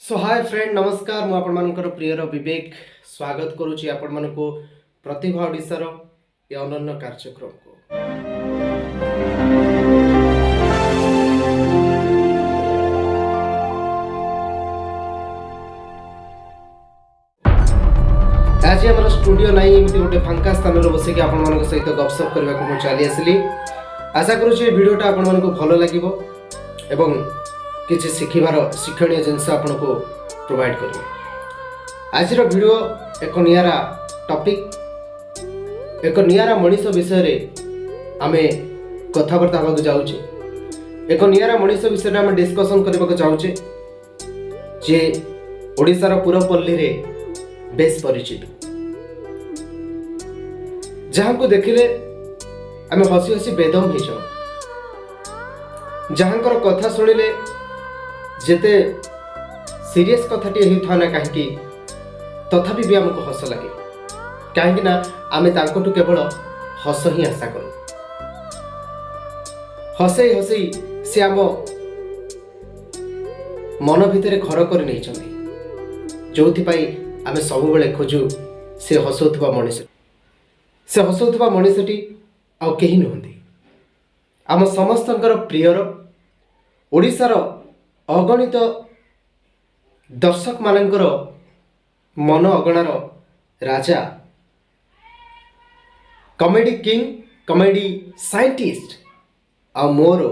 सो hi friend नमस्कार मु आपनकर प्रियर विवेक स्वागत करुच्ची आपण को प्रतिभा ओडिशार ये अनन्य कार्यक्रम को। आज आम स्टूडियो नहीं एमती गोटे फांका स्थान बसिक आपण सहित गपसप करने को चली आसली। आशा करुच्ची भिडटा आपण को भल लगे एवं किसी शिखिबार शिक्षणीय जिनस आपन को प्रोवाइड करें। आज वीडियो एक नियारा टॉपिक एक नियारा मनीष विषय रे आमे कथबार्ता होगा जाऊचे। एक नियारा मनीष विषय रे आमे डिस्कशन करबा को जाऊचे जे ओडिशार पुरपल्ली रे बेस परिचित, जहां को देखिले आमे हसी हसी बेदम हो जाऊ, जहांकर कथा सुनिले जेते सीरियस कथाटी होता ना कहीं तथापि भी आमको हस लगे, कहीं आमे तांकोटु केवल हस ही आशा करूँ। हसई हसई से आम मन भितर घर कर नहीं जो आमे सब बेले खोजु से हसुवा मनीष। से हसुवा मनीषटी आउ कहीं नुहति आम समस्तंकर प्रियर ओडिशार अगणित दर्शक मानकर मन अगणार राजा, कॉमेडी किंग, कॉमेडी साइंटिस्ट आ मोर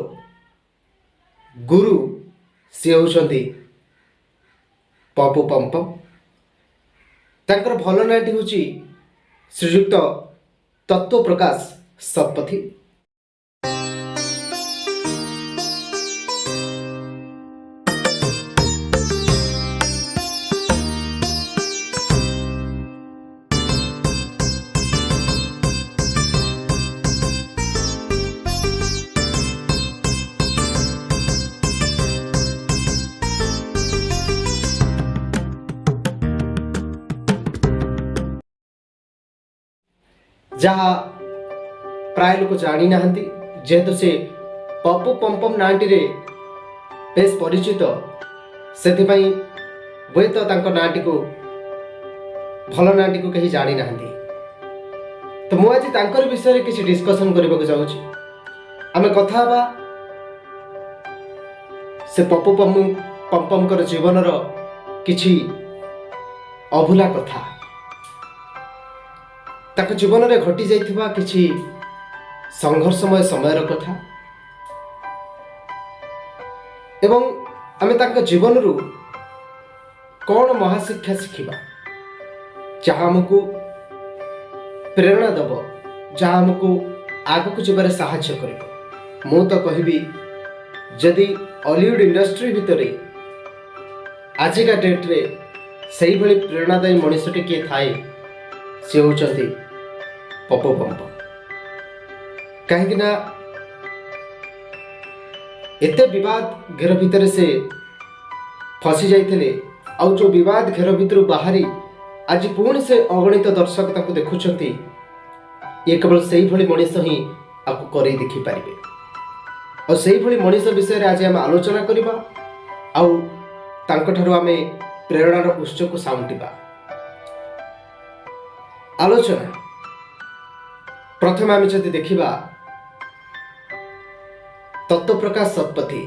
गुरु सी होउछंती पप्पू पंपम। तांकर भल नाटी होची श्रीयुक्त तत्व प्रकाश सतपथी। जहाँ प्राय लोक जानी ना जेहेतु से पप्पू पंपम नाटी रे बेस परिचित, से हुए तो नाटी को भल नाटी को कहीं जानी ना। तो मुझे आज तांकर विषय किसी डिस्कशन करने को जाऊँ। आमे कथा हवा से पप्पू पंपम कर जीवनर किछि अभूला कथा, ताको जीवन में घटी जाइथिबा किछि संघर्षमय समयर कथा एवं आमे ताको जीवन रु कौन महाशिक्षा शिखिबा जहाँ आमको प्रेरणा दब, जहाँ आमको आगक जीवार साहाय्य करिबो। मु तो कहबी जदि हॉलीवुड इंडस्ट्री भितरे आजिका डेट रे सही भली प्रेरणादायी मनुष्यटी किए थाए से होचंती पप्पू पंपम। कहीं एते विवाद घेर भितर से फसी जाइथिले, आउ जो विवाद घेर भितर बाहरी आज पुणी से अगणित दर्शक ताको देखुछंती। ये केवल सही भली मनीष ही आपको करे देखि पारिबे और सही भली मनीष विषय रे आज हम आलोचना करिबा आउ तांको ठारू आमे प्रेरणार उत्स को साउंटिबा। आलोचना प्रथम आम जदि देखा तत्व प्रकाश सतपथी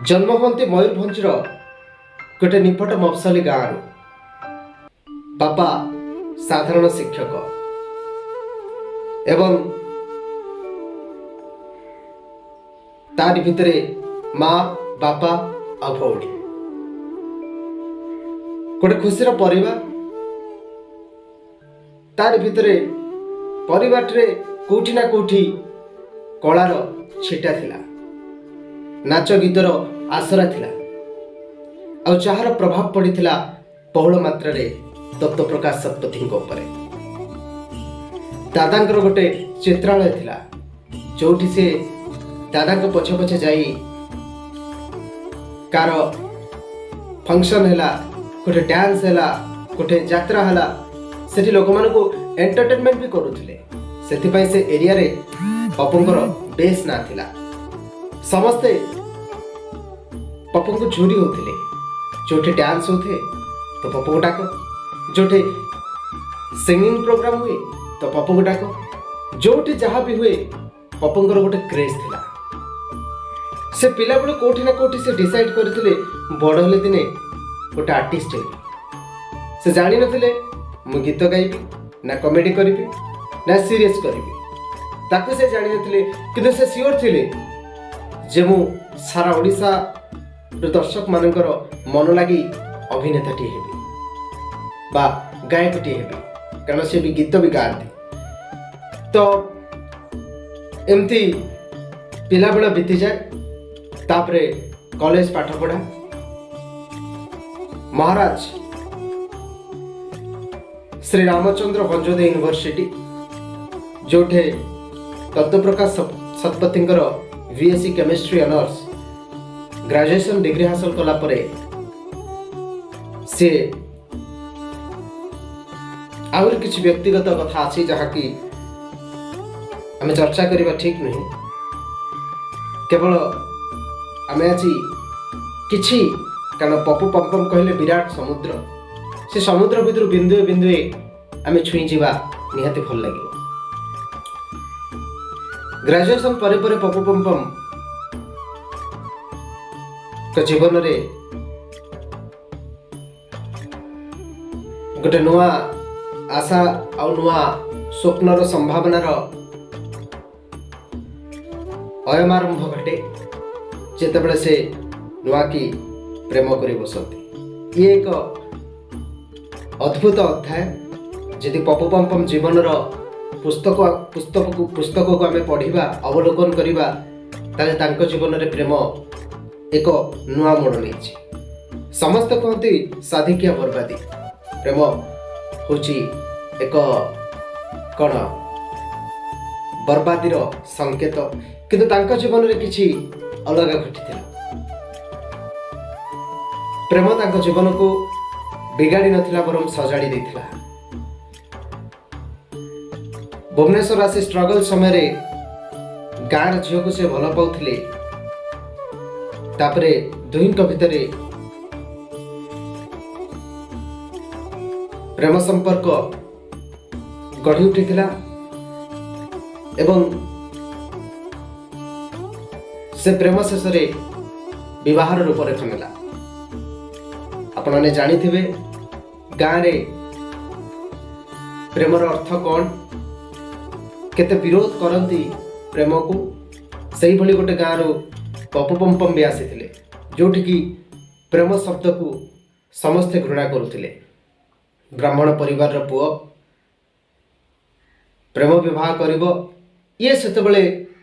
जन्म हमें मयूरभंजर गोटे निपट मफसली गाँव। बापा साधारण शिक्षक एवं तारी भितरे माँ बापा आ भौणी गोटे खुशीर परिवार। तार भितरे परिवार रे कोठी ना कोठी कलार छिटा थिला, नाच गीतर आसरा थिला और जहार प्रभाव पड़िथिला बहुल मात्रा रे तत्व प्रकाश सतपथी उपरे। दादांकर गोटे चित्रालय थिला जोठी से दादा को पछे पछे जाई कार फंक्शन हैला, गोटे डांस हैला, गोटे यात्रा हैला, सेठी लोक मानको एंटरटेनमेंट भी करुथिले। सेथिपाई से एरिया रे पप्पूंकर बेस ना थिला, समस्ते पप्पू को झुरी होथिले। जो डांस होते तो पप्पू को डाक, जो सिंगिंग प्रोग्राम हुए तो पप्पू को डाक, जो जहाँ भी हुए पप्पूंकर गोटे क्रेज थिला। से पिला बेलू कोठी ना कोठी से डिसाइड करथिले बड़ हेले दिने गोटे आर्टिस्ट हेबी। से जानि नथिले मु गीत गाइबी ना कॉमेडी करिबी ना सीरियस करिबी, ताको से जानि नथिले, किंतु से सियोर थिले जे मु सारा ओडिसा दर्शक मानकर मन लगी अभिनेताटी हेबी बा गायकटी हेबी, कारण से भी गीत भी गाती। तो एमती पिला बेला बीती जाए, तापरे कॉलेज पाठ पढ़ा, महाराज श्री रामचंद्र भंजोदय यूनिवर्सिटी जोठे तत्वप्रकाश शतपथींकर BSc chemistry honours graduation degree हासिल कला परे से आउर किछि व्यक्तिगत कथा अछि जहा कि आमे चर्चा करिबा ठीक नहीं। केवल आमे आज किछि कारण पप्पू पम्पम कहले विराट समुद्र, से समुद्र भितर बिंदुए बिंदुए आमे छुई जीवा निहाती भल लागियो। ग्रेजुएशन परे परे पप्पू पम्पम के जीवन रे गोटे नुआ आशा आ नुआ स्वप्नर संभावनार अयमारंभ घटे जेतेबेले से नुआ की प्रेम करी बसती। ये एक अद्भुत अध्याय जदि पप्पू पम्पम जीवनर पुस्तक को आमे पढ़िबा अवलोकन करिबा ताले तांको जीवन रे प्रेम एक नुआ मोड़ नहीं। समस्त कहती साधिकिया बर्बादी, प्रेम होची एक कण बर्बादीर संकेत, किंतु तांको जीवन रे किछि अलग घटिथिला। प्रेम तांको जीवन को बिगाड़ी नथिला बरम सजाड़ी देथिला। भुवनेश्वर आसी स्ट्रगल समय गाँव झील को से भल पाउथिले, तापरे दुहिंक भितरे प्रेम संपर्क गढ़ी उठिथिला एवं से प्रेम शेष विवाहर रूपरेख नेला। आपण माने जानिथिबे गाँव रे प्रेमर अर्थ कौन, केते विरोध करती प्रेम को। सही भली गोटे गाँव पप्पू पम्पम भी आसीथिले जोठी की प्रेम शब्द को समस्ते घृणा करुथिले। ब्राह्मण परिवार पुओ प्रेम विवाह करिबो ये सेतेबेले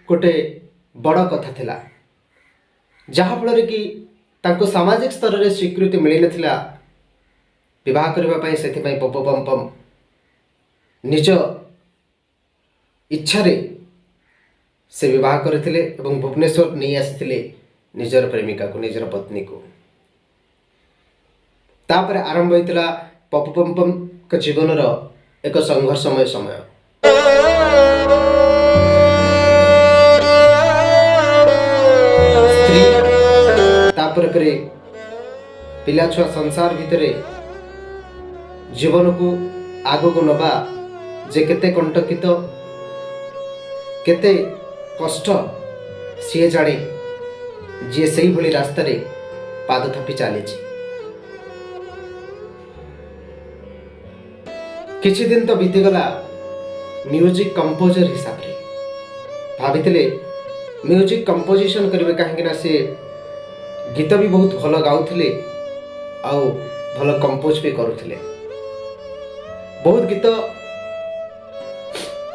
गोटे बड़ कथा थिला, जहा फल कि तांको सामाजिक स्तर रे स्वीकृति मिली नथिला विवाह करबा पई। सेथिपई पप्पू पम्पम निज इच्छा रे से विवाह करथिले एवं भुवनेश्वर नहीं आसीथिले निजर प्रेमिका को, निजर पत्नी को। तापर आरंभ होइतिला पप्पू पम्पम के जीवन एक संघर्षमय समय। स्त्री तापर परे पिला छुआ संसार भितरे जीवन को आगो को नबा जे केते कंटकित केते कष्ट सी जाने जी से ही भली रास्ता रे पाद थपी चली। किछि दिन तो बीतीगला म्यूजिक कंपोजर हिसाब रे भावितिले म्यूजिक कंपोजिशन करिवे, काहेकि ना से गीत भी बहुत भल गाउथिले आउ भल कंपोज भी करुथिले। बहुत गीत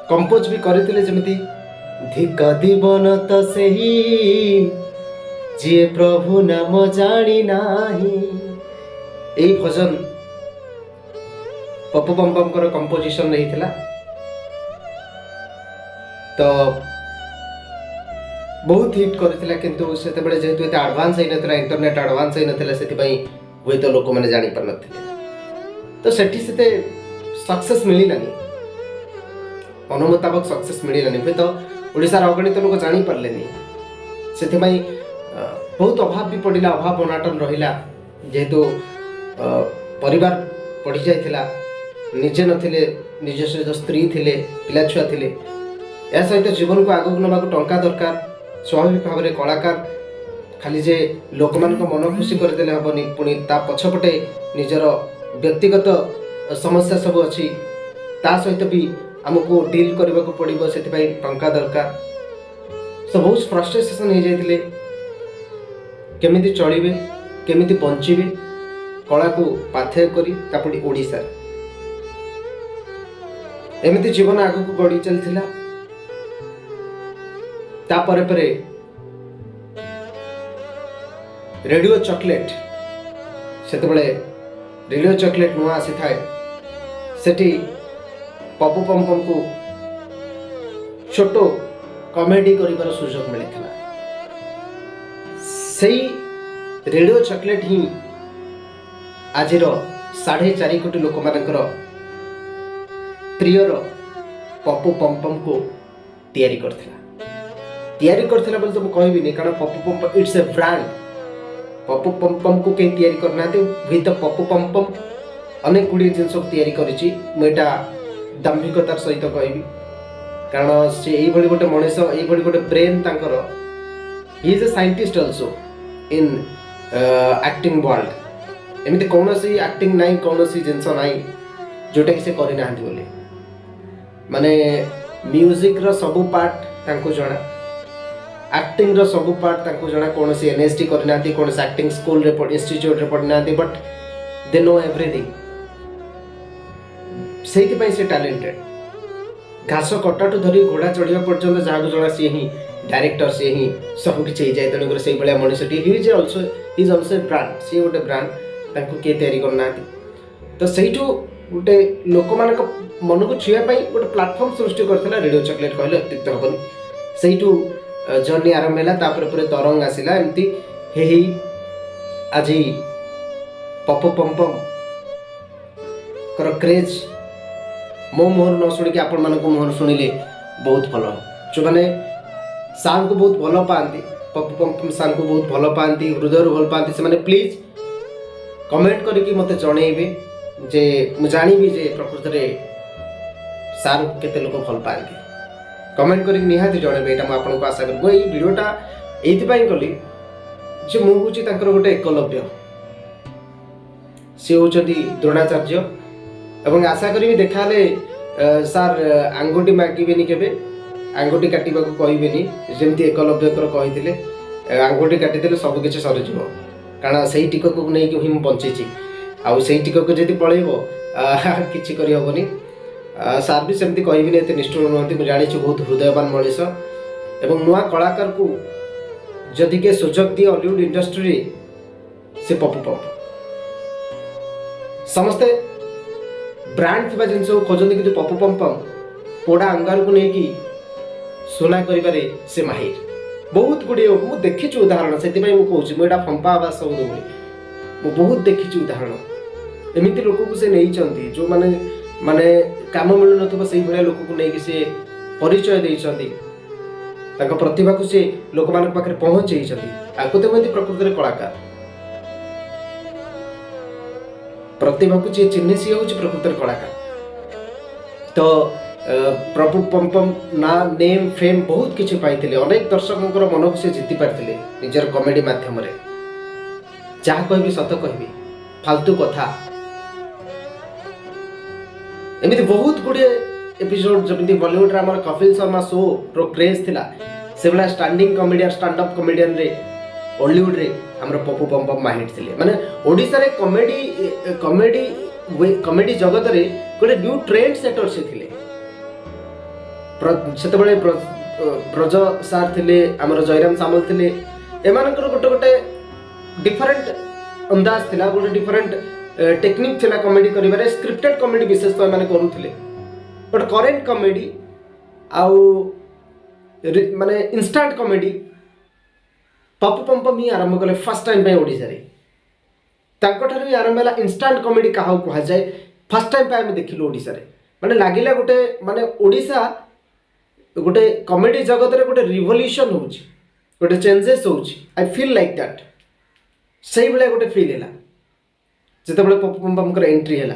कंपोज भी करथिले, जेमिति धिक दीवन तो सही जे प्रभु नाम जानी नाही। एई भजन पप्पू पम्पम कर कंपोजिशन नहीं थिला। तो बहुत हिट करथिला, किंतु सेते बेले जेहेतु एते एडवांस है नथिला, इंटरनेट एडवांस है नथिला, सेति पई होय तो लोक माने जानि पर नथिले। तो सेठी सेते सक्सेस मिलिलानी, मन मुताबक सक्सेस मिलिलानी। होय तो ओडिसा रा अगणित लोक जानि परलेनी, सेति पई बहुत अभाव भी पड़िला, अभाव अनाटन रहिला जेहेतु परिवार पढ़ी जाइथिला निजे नथिले निज सहित स्त्री थिले पिला छुआ थिले या सहित जीवन को आगक नबाक टंका दरकार स्वाभाविक भाव में कलाकार खाली जे लोक मान मन खुशी करदेले हेबनी पुणी ता पछपटे निजर व्यक्तिगत समस्या सब अच्छी ता सहित भी आमको डील करने को पड़ो से टंका दरकार सो बहुत फ्रस्ट्रेशन हो जाते केमिति चलिबे केमिति बंचिबे कला को पाथेय करी तापुडी ओडिसा एमिति जीवन आगक गड़ी चलथिला ता परे परे रेडियो चॉकलेट सेतबेले रेडियो चॉकलेट नुआ आसी थाए सेठी पप्पू पमपम को छोटो कॉमेडी करिवार सुযোগ मिलिथिला सही रेडियो चॉकलेट ही आजिर 4.5 कोटी लोक मानकर प्रियर पप्पू पमपम को तैयारी करथिला बोल तो मैं कहबी नहीं कारण Pappu Pampam it's a brand Pappu Pampam को कहीं तैयारी करना विथ पप्पू पमपम अनेक गुड़ी जिन तैयारी करिछि मुझा दाम्भिकतार सहित कहबी कारण से यही गोटे मनीष यही गोटे ब्रेन तांकर he is a scientist also in acting world एमती कौन सी एक्टिंग नाई कौन सी जिनस नाई जोटा कि से करना बोले माने म्यूजिक रो सबु पार्ट तांको जणा एक्टिंग रो सबु पार्ट तांको जणा कौन सी एनएसटी करना कौन सी एक्टिंग स्कूल रे पढ़ इंस्टीट्यूट रे पढ़ना बट दे नो एवरीथिंग सेति पई से टैलेंटेड घास कटाटू धरी घोड़ा चढ़िया पर्यंत जहाँ जणा सी ही डायरेक्टर सी ही सब किछि जाय तणकर सेही बळिया मनुष्यटी ही इज आल्सो ब्रांड सी गोटे ब्रांड तांको के तैयारी करना तो सेहिठू गोटे लोक मानक मन को छुआ गोटे प्लाटफर्म सृष्टि करथिला रेडियो चॉकलेट कहले अत्युक्त हबनी सेहिठू जर्नी आरंभ होला तापर पर तरंग आसिला एमती हे आज पप्पू पमपम कर क्रेज मो मोहर न शुणी आपण मान मोहर शुणिले बहुत भल जो मैंने सार को बहुत भल पाती पप्पू पमपम सार को बहुत भल पाती हृदय भल पाती से प्लीज कमेंट करके मत जनइबे जे मु जानिबी जे प्रकृत में सार को केते लोक भल पाती कमेंट करके निहाती जनइबे एटा मु आपन को आशा कर एई वीडियोटा एइति पई कली जे मु होची तांकर गोटे एकलव्य से होचदी द्रोणाचार्य एवं आशा करी देखाले सार आंगुठी मागिबेनी केबे आंगुठी काटिबा को कहबेनी जेमती एकलव्यकर कहिथिले आंगुठी काटिदेले सब किछि सरि जिवो कारण सेही टिकक को नै कि हिम बंचीची आ सेही टिकक जदि पळेबो किछि करि होबनी सार भी सेमती कहबेनी एते निष्ठुर नहंती मु जानि छु बहुत हृदयवान मनीष एवं नुआ कलाकार को जदि के सुजोग दिए हॉलीवुड इंडस्ट्री से पप्पू पमपम समस्ते ब्रांड थी जिन खोजती कि पप्पू पमपम पोड़ा अंगार को लेकिन सुना करें से माहिर बहुत गुड़े मुझे देखी उदाहरण से कहूँ मुझे फंपा आवाज सब दूनी मुझे बहुत देखी उदाहरण एमती लोक को से नहीं जो माने माने काम मिलू न से भाया लोक को लेकिन से परिचय देती प्रतिभा को से लोक मान पाखे पहुँचे आपको तो एमती प्रकृति में कलाकार प्रतिभा को जी चिन्ह सी हूँ प्रकृत कलाकार तो पप्पू पमपम ना नेम फेम बहुत किसी पाई अनेक दर्शकों मन को सी जीति पारते निजर कॉमेडी माध्यम जहाँ कहि सत कहि फालतू कथा एमती बहुत गुड़े एपिसोड जमी बॉलीवुड रे हमर कपिल शर्मा शो रो क्रेज थिला से बेला standing comedian stand up comedian रे हॉलीवुड रे हमर पप्पू पमपम माहिर थिले माने ओडिसा रे कॉमेडी जगत रे गोटे न्यू ट्रेंड सेटर से थिले सेते बेले ब्रज सार थिले हमर जयराम सामल थिले एमानकर गोटे गोटे डिफरेंट अंदाज थिला गोटे डिफरेंट टेक्निक थिला कॉमेडी करिबारे स्क्रिप्टेड कॉमेडी विशेष तो माने करूथिले बट करेंट कॉमेडी आउ माने इंस्टेंट कॉमेडी पप्पू पमपम ही आरंभ कले फर्स्ट टाइम पे ओडिसा रे तांको ही आरंभ है इंस्टेंट कॉमेडी क्या कह जाए फर्स्ट टाइम पे देखिलु ओडिसा रे माने लागिला गोटे माने ओडिसा गोटे कॉमेडी जगत रे गोटे रिवोल्यूशन होउची गोटे चेंजेस होउची आई फील लाइक दैट सही बेले गोटे फील हैला जितेबाला पप्पू एंट्री है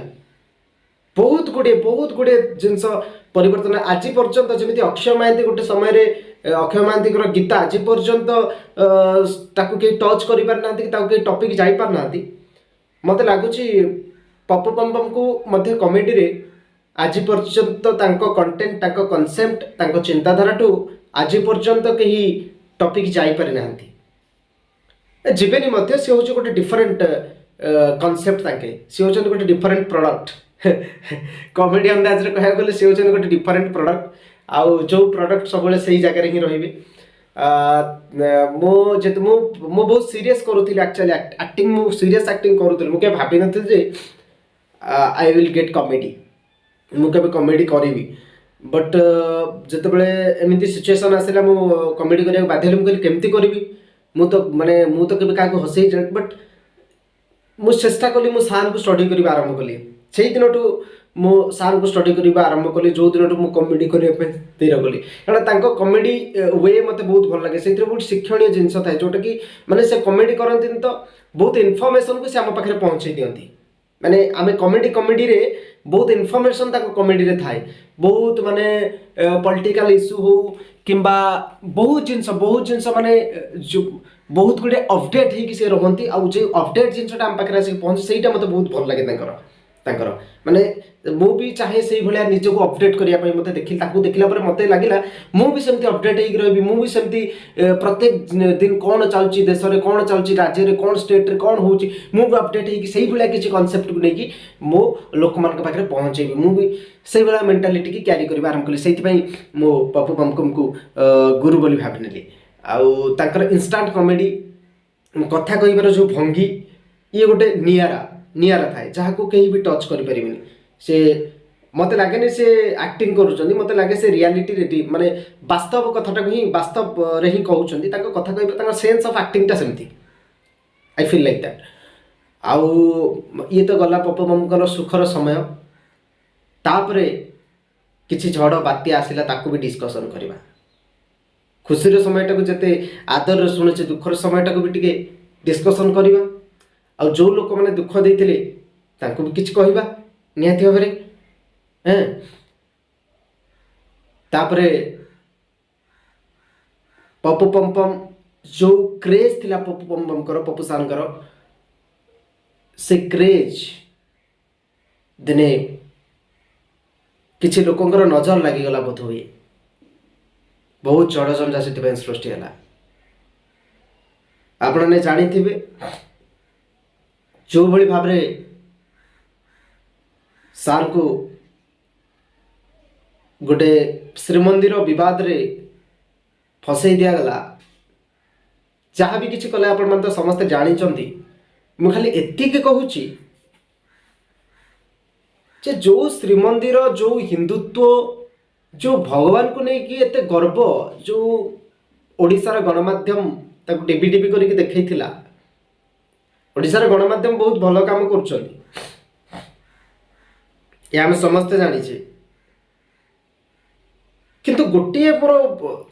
बहुत गुड़े जिनस परिवर्तन आज पर्यंत जमी अक्षय महांती गोटे समय अक्षय महांती गीत आज पर्यंत कहीं टच कर टॉपिक जाई पार ना मत लगुच पप्पू पम्पम को कॉमेडी रे आज पर्यंत कंटेंट कॉन्सेप्ट चिंताधारा ठू आज पर्यंत कहीं टॉपिक जाई पारि ना जीवेनी सी हूँ गोटे डिफरेंट कॉन्सेप्ट सी हूँ गोटे डिफरेंट प्रोडक्ट कॉमेडी अंदाज रे कह गले सी हूँ गोटे डिफरेंट प्रोडक्ट आउ जो प्रोडक्ट सब से जगह ही रही मु बहुत सीरियस करूली एक्चुअली एक्टिंग मु सीरियस एक्टिंग करूली मुझे भाभी नी आई विल गेट कॉमेडी मुझे कॉमेडी करी बट जितेबाला एमती सिचुएसन आसला मु कॉमेडी करने बाध्य मुझे केमती करी मु तो केवे क्या हसई बट मु चेष्टा कली मु सार को स्टडी करने आरंभ कली से दिन मु सार को स्टडी करने आरंभ कली जो दिन मु कॉमेडी करने स्थिर कली कारण कॉमेडी वे मत बहुत भल लगे से बहुत शिक्षणीय जिनस थाए जोटा कि माने से कॉमेडी करती तो बहुत इनफॉरमेशन को से आम पाखे पहुँचे दिखती माने आम कॉमेडी रे बहुत इनफॉरमेशन कॉमेडी रे थाए बहुत माने पॉलिटिकल इश्यू हो किंबा बहुत जिनस माने जो बहुत गुड़े अपडेट होगी सी रहती आउ जो अपडेट जिनसा आम पाखे आसिक पहुँचे से मत बहुत भल लगे माने मु भी चाहे से भाया निजक अपडेट करने मत देखला मत लगे मुझे अपडेट हो रही मुझे प्रत्येक दिन कौन चलुची देश में कौन चलुची राज्य में कौन स्टेट रे कौन हो मुझे अपडेट होगी भाया किसी कनसेप्ट को लेकिन मो लोक मान पाखे पहुँचेबी मुझे से भाया मेंटालिटी की क्यारी कर आरंभ कली से मो पप्पू पम्पम को गुरु बोली भावी नेली आउ तांकर इंस्टांट कॉमेडी कथा कहबार जो भंगी ये गोटे नियारा थाए जहाँ को कहीं भी टच कर पारे से मत लगे से एक्टिंग करुँच मत लगे से रियलिटी माने वास्तव कथाटा ही वास्तव रे ही कहते कथा कह सेन्स ऑफ एक्टिंगटा सेमती आई फील लाइक दैट आउ ये तो गला पप्पू पम्पम सुखर समय तापरे किसी झड़ बात्या आसला ताकू भी डिस्कसन करवा खुशी समयटा को जिते आदर शुणुचे दुखर समयटा को भी टिके डिस्कसन करवा आ जो लोक मैंने दुख देते भी किसी कहवा निहाती भाव में तापरे पप्पू पम्पम जो क्रेज थिला पप्पू पम्पम पप्पू सार से क्रेज दिने किसी लोकंर नजर लगिगला बोध हुए बहुत चढ़झंझा से सृष्टि है आपने जानी जो भली भाव सार को गोटे श्रीमंदिर विवाद रे फसई दिगला जहाँ भी किसी कले आपण तो समस्ते जानी मु खाली एतिक कहूची जे जो श्रीमंदिर जो हिंदुत्व जो भगवान को लेकिन एते गर्व जो ओडिशार गणमाध्यम ताको टीवी टीवी करके देखैथिला ओडिशार गणमाध्यम बहुत भल काम कर समस्ते जानी किंतु गोटे मोर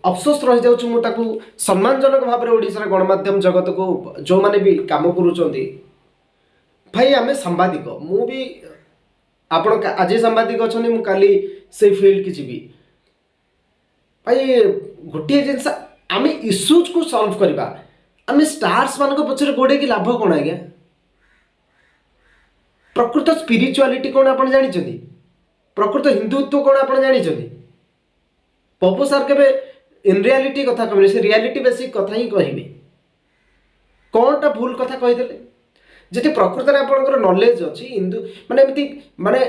अफसोस रही जाऊँ मुझे सम्मानजनक भाव में ओडिशार गणमाध्यम जगत को जो माने भी काम करुँच भाई आम सांबादिक मु भी आपण आज सांबादिक अच्छा मुझे काली से फील्ड की जीवी भाई गोटे जिनस आम इश्यूज को सॉल्व करवा आम स्टार्स मान पचर गोड़े की लाभ कौन आज्ञा प्रकृत स्पिरिचुआलिटी कौन आप जानी प्रकृत हिंदुत्व कौन आप जानी पप्पू सार के इन रियालिटी कथा कहबे से रियालिटी बेसिक कथा ही कहे कौनटा भूल कथा कहीदे जी प्रकृत में आपंकर नॉलेज अच्छी हिंदू माने एमती माने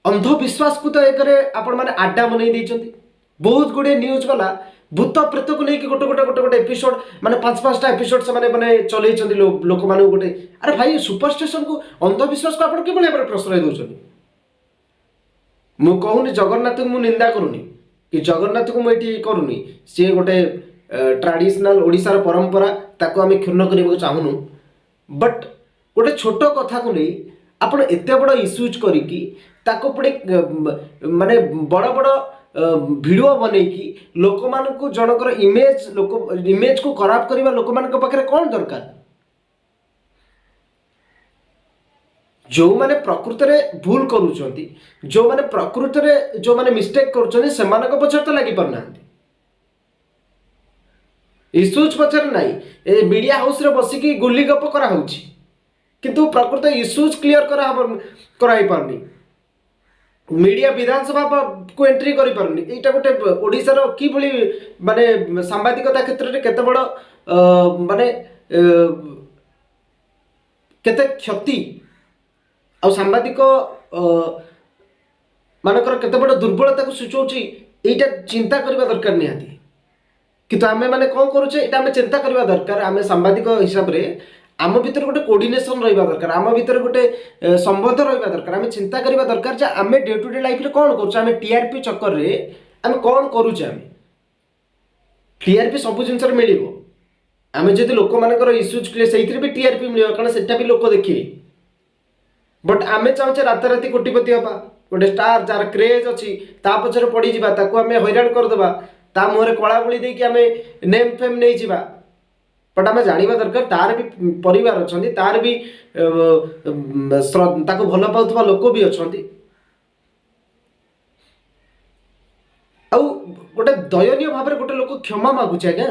अंधविश्वास को तो एक आपण माने आड्डा बन बहुत गुड़े न्यूज गला भूत प्रेत को लेकिन गोटे गोटे गोटे गोटे एपिसोड माने 5-5टा एपिसोड से माने चलई लोक मान गोटे अरे भाई सुपरस्टिशन को अंधविश्वास को आप कि प्रश्रय दौरान मु कहूनी जगन्नाथ को निंदा करूनी कि जगन्नाथ को मुझे करूनी सी गोटे ट्रेडिशनल ओडिशार परंपरा ताको आम क्षुण्ण करने चाहूनु बट गोटे छोट कथा को नहीं आपण एत बड़ इश्यूज करी पुणे माने बड़ बड़ वीडियो बनईकी लोक मान जनकर इमेज को खराब करवा लोक मान पाखे कौन दरकार जो मैंने प्रकृत में भूल करुँच जो मैंने प्रकृत में जो मैंने मिस्टेक कर पछर तो लगी पारना इश्यूज पछर ना ए मीडिया हाउस रे बसिकी गुली गप करा किंतु प्रकृत इश्यूज क्लियर कराई पारनी मीडिया विधानसभा को एंट्री करि पारनी एटा गोटे ओडिसा रो की भली माने सांबादिकता क्षेत्र रे केते बड़ माने केते क्षति आ सांबादिक मानकर केते बड़ दुर्बलता को सूचौची एटा चिंता करबा दरकार निहाती किंतु आमे माने कोन करूचे एटा आमे चिंता करबा दरकार आमे सांबादिक हिसाब रे आम भीतर गोटे कोऑर्डिनेशन रहा दरकार आम भीतर गोटे संबंध रहा दरकार आम चिंता करबा दरकार जे आमे डे टू डे लाइफ रे कोन करूचे आमे टीआरपी चक्कर रे आमे कोन करूचे आमे टीआरपी सब जिंस रे मिलिबो आमे जदि लोक मानकर इश्यूज क्लियर सेइथिरे भी टीआरपी मिलिबो कारण सेटा भी लोक देखिबे बट आमे चाहूचे रात राती कोटिपति हबा गोटे स्टार जार क्रेज अछि ता पछरे पड़ी जिबा ताको आमे हैरान कर देबा ता मुहरे कळा बोली देकी आमे नेम फेम नै जिबा बट आम जाना दरकार तार भी परिवार अच्छा तार भी भल पाउथबा लोक भी अच्छा गोटे दयनीय भाव में गोटे लोक क्षमा मागुचे आज्ञा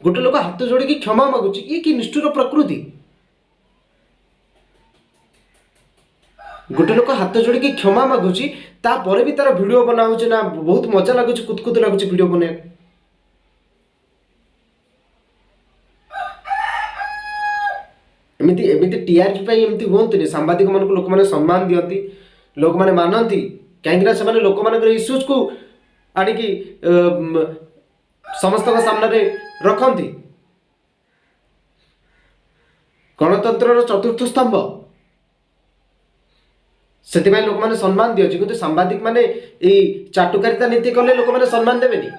गोटे लोक हाथ जोड़ी क्षमा मागुचे ये कि निष्ठुर प्रकृति गोटे लोक हाथ जोड़ी क्षमा मागुची तापर भी तार वीडियो बनाऊे ना बहुत मजा लगुच कुतकुत लगुच वीडियो बना एमती एमती टीआरपी एमती हमें सांबादिक मान लोक मैंने सम्मान दिखती लोक मैंने मानती कहीं लोक मान इश्यूज को आणिकी समस्त सामने रखती गणतंत्र चतुर्थ स्तंभ से लोक मैंने सम्मान दिए कि सांबादिक मैंने चाटुकारिता नीति कले लोक मैंने सम्मान देवेनी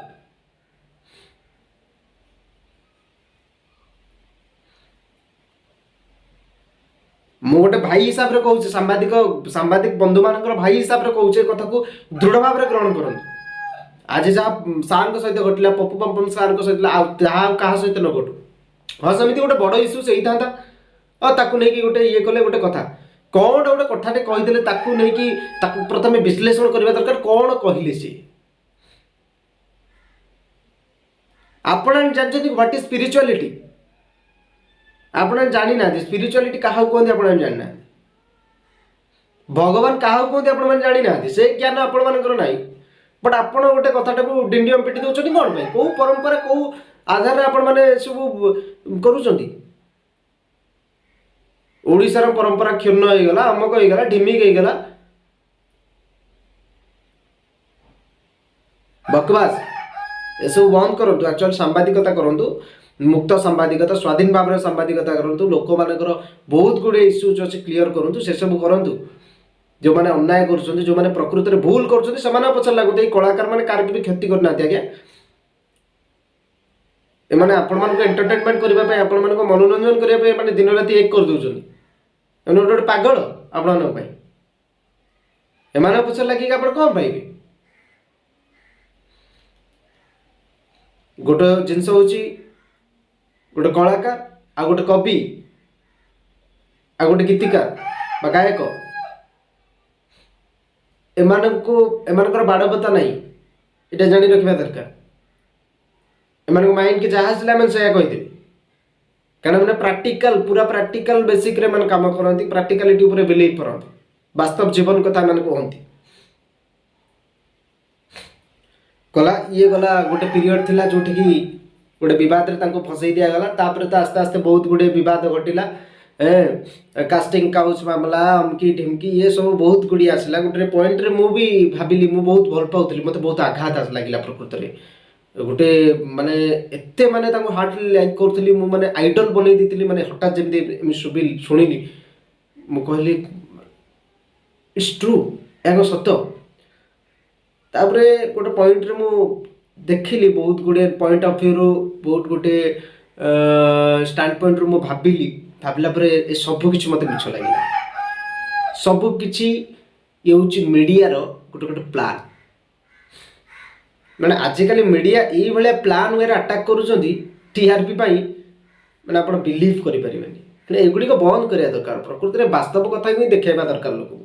मु गोटे भाई हिसाब से कहूँ सांबादिक बंधु मान भाई हिसाब से कहूँ कथा को दृढ़ भाव में ग्रहण करूँ आज जहाँ सार सहित घटला पप्पू पम्पम सार सहित क्या सहित न घटू हाँ सेमती गोटे बड़ इश्यू से होता और ताकू नहीं गोटे ये कले गोटे कथा कौन गोटे कथाटे कहीदे ताकू नहीं प्रथम विश्लेषण करने दरकार कौन कहले सी आपण जानते व्हाट इज स्पिरिचुअलिटी आप जानी ना स्पिरिचुअलिटी क्या कहते आप जाना भगवान क्या कहते आप जानी ना से ज्ञान आपण मानकर ना बट आप गोटे कथाटा को डिंडियम पिटी दौरान कौन पाई कौ परंपरा कौ आधार आपण मैंने सब करुँच ओडिशार परंपरा क्षुण्ण होगला अमक होगला ढिमिक होगला बकवास ये सब बंद करूँ एक्चुअल सांबादिकता करूँ मुक्त सांबादिकता स्वाधीन भाव में सांबादिकता करूँ लोक मानकर बहुत गुड़े इश्यूज अच्छे क्लीयर करूँ से सब करूँ जो मैंने अन्याय कर जो मैंने प्रकृत में भूल कर पचार लगुते कलाकार मैंने कार भी क्षति करना आज्ञा एमाने आपण मानको एंटरटेनमेंट करबा आपण मानको मनोरंजन करबा माने दिन राति एक कर दउछन एने गोटे पागल आपण न पाई एमाने पचार लागी आपण कोन पाइबे गोटे जिनस होची गोटे कलाकार आ गोटे कवि आ गोटे गीतिकार बा गायक एमानकर बाड़बता नहीं ये जानी रखा दरकार एमान माइंड के जहाँ आसला मैंने से कहीदेवी कारण मैंने प्राक्टिकल पूरा प्राक्टिकल बेसिक रे मैंने काम करती प्राक्टिकालिटी उपर बिलीव करती वास्तव जीवन कथा मैंने कहती गला ये गला गोटे पीरियड थिला जोठी की गोटे बद रे फसई दिगला तापर तो आस्ते आस्ते बहुत गुड़े बद घटिला कास्टिंग काउच मामला अमकी ढिमकी ये सब बहुत गुड़ी आसला गोटे पॉइंट रे मु भी भाविली मु बहुत भल पाउथली मते बहुत आघात लगिला प्रकृत रे गोटे माने एते माने ताको हार्टली लाइक करथली मु माने आइडल बनै दितली माने हठात जेमती सुबिल सुनिली मु कहली इट्स ट्रू एगो सत्य तापरे गोटे पॉइंट रे मु देखिली बहुत गुड़े पॉइंट ऑफ व्यू रो बहुत गोटे स्टैंड पॉइंट रो मु भाबिली भाबिला परे ए सब किछि मते मिछ लागिला सब किछि ये होची मीडिया रो गोटे गोटे प्लान मैंने आजिकल मीडिया ये प्लान वे अटाक करुँच टीआरपी माने आप बिलीव करें एगुड़िक बंद करवा दरकार प्रकृति में बास्तव कथा ही देखा दरकार लोक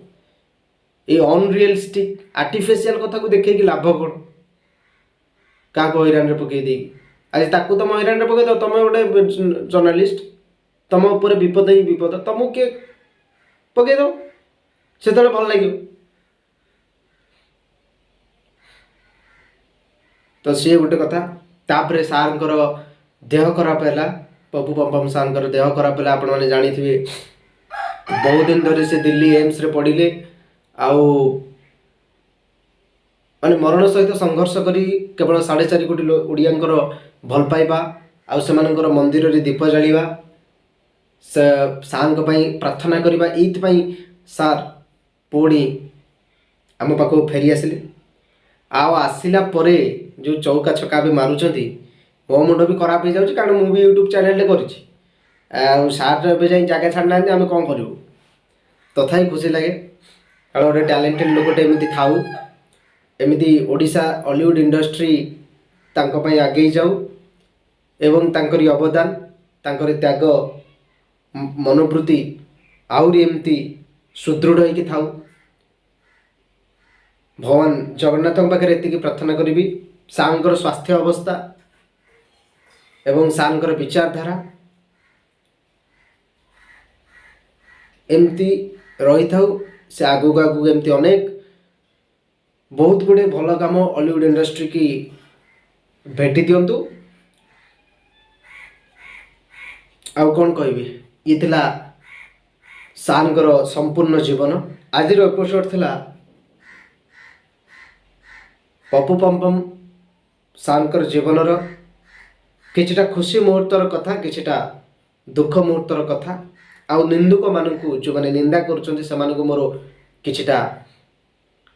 ये अनरियलिस्टिक आर्टिफिशियल कथा को देखे लाभ कौन क्या हईरान पकई दे आज ताकू तुम हईरान पकई दो तुम गोटे जर्नालीस्ट तुम उपर विपद ही विपद तुमको किए पकई दो से भल लगे तो सी गोटे कथा तापर सार देह खराब है पप्पू पम्पम सार देह खराब है आपण मैंने जानी थे बहुत दिन धरी से दिल्ली एम्स रे पड़े आउ माने मरण सहित संघर्ष करी केवल 4.5 कोटी ओडिया भल पाइबा आउ से मंदिर रे दीप जालिबा सार प्रार्थना करवा ये सार पुणी आम पाखु फेरी आसिले आसला परे जो चौका छका भी मारुंट मो मुंड भी खराब हो जाऊँगी कारण मुझे यूट्यूब चैनल कर सार ए जगह छाड़ ना आम कौन करूँ तथा खुशी लगे कारण गोटे टैलेंटेड लोकटे एमती थाऊ एमती ओडिशा हॉलीवुड इंडस्ट्री तांको आगे जाऊ एवं तांकरी अवदान तांकरी त्याग मनोवृत्ति आउरी एमती सुदृढ़ होइकी थाऊ भगवान जगन्नाथ पाखे एति प्रार्थना करी सार स्वास्थ्य अवस्था एवं सार विचारधारा एमती रही था से आगू आगू एमती अनेक बहुत गुड़े भल काम हॉलीवुड इंडस्ट्री की भेटी दिंतु आउ कौन कहबी ये थिला सार संपूर्ण जीवन आज एपिसोड थिला पप्पू पम्पम सार जीवन किछिटा खुशी मुहूर्तर कथा किछिटा दुख मुहूर्तर कथा आउ निंदुक मानू जो मैंने निंदा कर मोर किछिटा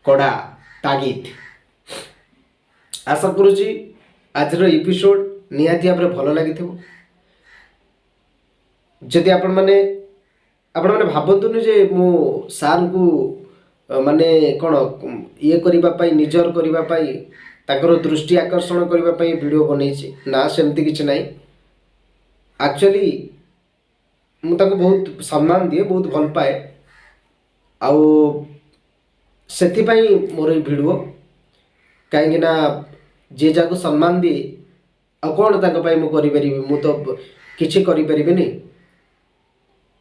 कड़ा तागिद आशा करुँची आज एपिसोड निहाती भाव भल लगी जदि आपण मैंने भावतुनि जे मु सार को माने कौन ये करने निजर करने ताकर दृष्टि आकर्षण करने वीडियो बनई ना सेमती किसी ना एक्चुअली मुझे बहुत सम्मान दिए बहुत भल पाए आउ से मोर ये वीडियो कहीं जी जहाँ सम्मान दिए आ कौन मुझे मु तो किसी करें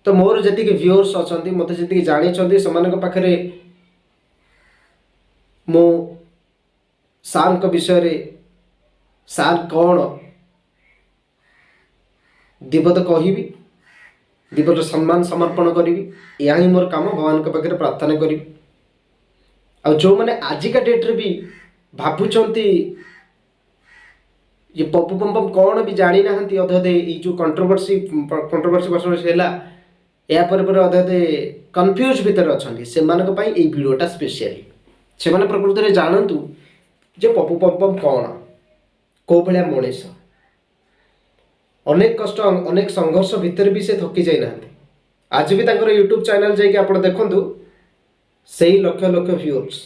तो मोर जी व्यूअर्स अच्छा मत जी जानी से पाखे मो सार विषय सार कौन दिपद कहबी दिपद सम्मान समर्पण करी या ही मोर काम भगवान के पाखे प्रार्थना करी आ जो मैंने आजिका डेट रे भी भावुंट ये पप्पू पम्पम कौन भी जानी ना अधे अधे ये जो कंट्रोवर्सी है या अधे अधे कन्फ्यूज भितर अच्छा से वीडियोटा स्पेशली से प्रकृति में जानतु जे पप्पू पम्पम कौन कौ भाया मनीष अनेक कष्ट अनेक संघर्ष भितर भी से थकी जाना आज भी तांकर यूट्यूब चैनल जाइए आप देखु से लक्ष लक्ष व्यूअर्स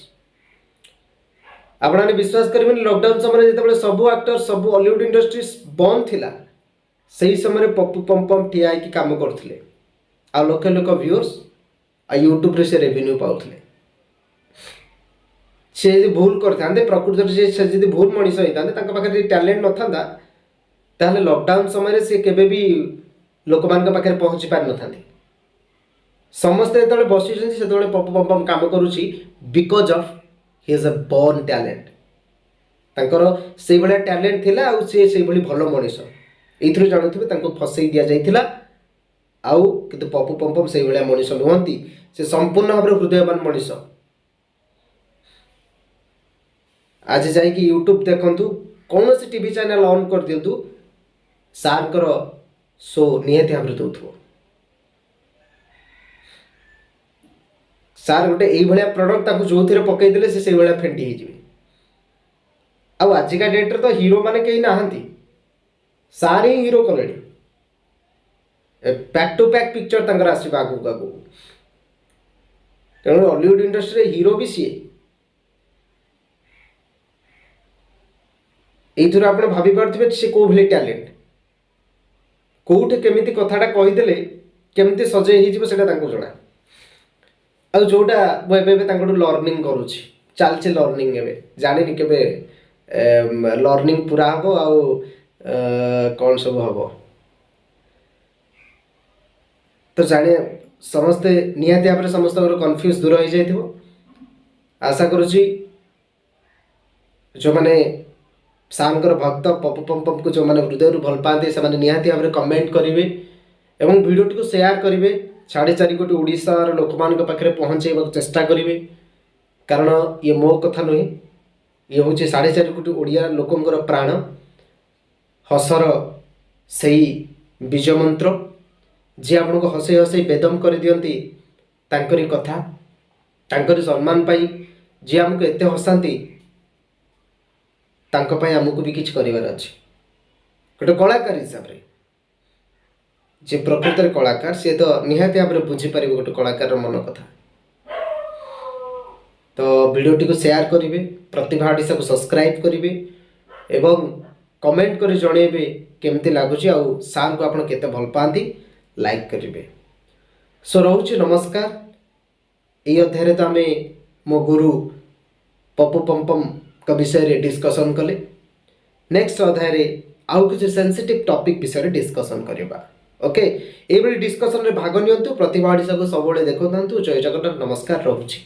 आपने विश्वास करेंगे लॉकडाउन समय जो सबू एक्टर सबू हॉलीवुड इंडस्ट्री बंद थिला से समय पप्पू पम्पम ठिया होकर काम करते आ लक्ष लक्ष व्यूअर्स आ यूट्यूब से रेवेन्यू पाते से यदि भूल करते प्रकृति से यदि भूल मनीष होता पाखे टैलेंट न था ताहले लॉकडाउन समय से केबे भी लोक मान पाखे पहुँची पारि न समस्ते जो बसी से पप्पू पम्पम काम करुच्ची because of he is a born talent तांकर से भाया टैलेंट थिला आउ से भली भल मनीष ये जानते फसई दि जाइथिला आउ किंतु पप्पू पम्पम से भाया मनीष नुहति से संपूर्ण भाव हृदयवान मनीष आज जाइए यूट्यूब देखु कौन सी टीवी चैनल ऑन कर दिंतु सार शो निहाती भाव दौथ सार गोटे ये प्रडक्ट जो थे पकईदे से भाया फेंटी हो आजिका डेट्रे तो हीरो माने कहीं नहांती सार ही हीरो कले बैक टू बैक पिक्चर आसो आगू आगू तेणु हॉलीवुड इंडस्ट्री हीरो भी सी ये आप भाभी पारे से कौ भाई टैलेंट कौटे केमी कथाटा कहीदे केमती सजेई ହେଇଯିବ ସେଇଟା ତାଙ୍କୁ ଜଣା। ଆଉ ଯୋଉଟା ମୁଁ ଏବେ ଏବେ ତାଙ୍କଠୁ ଲର୍ଣ୍ଣିଂ କରୁଛି, ଚାଲିଛି ଲର୍ଣ୍ଣିଂ, ଏବେ ଜାଣିନି କେବେ ଲର୍ଣ୍ଣିଂ ପୁରା ହବ ଆଉ କ'ଣ ସବୁ ହବ। ତ ଜାଣିବା ସମସ୍ତେ ନିହାତି ଭାବରେ ସମସ୍ତଙ୍କର କନଫ୍ୟୁଜ୍ ଦୂର ହେଇଯାଇଥିବ। ଆଶା କରୁଛି ଯେଉଁମାନେ ସାର୍ଙ୍କର ଭକ୍ତ ପପୁ ପମ୍ପମ୍କୁ ଯେଉଁମାନେ ହୃଦୟରୁ ଭଲ ପାଆନ୍ତି ସେମାନେ ନିହାତି ଭାବରେ କମେଣ୍ଟ କରିବେ ଏବଂ ଭିଡ଼ିଓଟିକୁ ସେୟାର କରିବେ। 4.5 କୋଟି ଓଡ଼ିଶାର ଲୋକମାନଙ୍କ ପାଖରେ ପହଞ୍ଚାଇବାକୁ ଚେଷ୍ଟା କରିବେ, କାରଣ ଇଏ ମୋ କଥା ନୁହେଁ, ଇଏ ହେଉଛି 4.5 କୋଟି ଓଡ଼ିଆ ଲୋକଙ୍କର ପ୍ରାଣ, ହସର ସେଇ ବୀଜ ମନ୍ତ୍ର, ଯିଏ ଆପଣଙ୍କୁ ହସେଇ ହସେଇ ବେଦମ କରିଦିଅନ୍ତି ତାଙ୍କରି କଥା, ତାଙ୍କରି ସମ୍ମାନ ପାଇଁ ଯିଏ ଆମକୁ ଏତେ ହସାନ୍ତି, ତାଙ୍କ ପାଇଁ ଆମକୁ ବି କିଛି କରିବାର ଅଛି। ଗୋଟେ କଳାକାର ହିସାବରେ, ଯେ ପ୍ରକୃତରେ କଳାକାର ସିଏ ତ ନିହାତି ଭାବରେ ବୁଝିପାରିବ ଗୋଟେ କଳାକାରର ମନ କଥା। ତ ଭିଡ଼ିଓଟିକୁ ସେୟାର କରିବେ, ପ୍ରତିଭା ଓଡ଼ିଶାକୁ ସବସ୍କ୍ରାଇବ୍ କରିବେ ଏବଂ କମେଣ୍ଟ କରି ଜଣେଇବେ କେମିତି ଲାଗୁଛି ଆଉ ସାର୍ଙ୍କୁ ଆପଣ କେତେ ଭଲ ପାଆନ୍ତି, ଲାଇକ୍ କରିବେ। ସୋ ରହୁଛି, ନମସ୍କାର। ଏହି ଅଧ୍ୟାୟରେ ତ ଆମେ ମୋ ଗୁରୁ ପପୁ ପମ୍ପମ୍ଙ୍କ ବିଷୟରେ ଡିସ୍କସନ୍ କଲେ। ନେକ୍ସଟ ଅଧ୍ୟାୟରେ ଆଉ କିଛି ସେନ୍ସିଟିଭ୍ ଟପିକ୍ ବିଷୟରେ ଡିସ୍କସନ୍ କରିବା। ଓକେ, ଏଇଭଳି ଡିସ୍କସନ୍ରେ ଭାଗ ନିଅନ୍ତୁ, ପ୍ରତିଭା ଓଡ଼ିଶାକୁ ସବୁବେଳେ ଦେଖୁଥାନ୍ତୁ। ଜୟ ଜଗନ୍ନାଥ, ନମସ୍କାର, ରହୁଛି।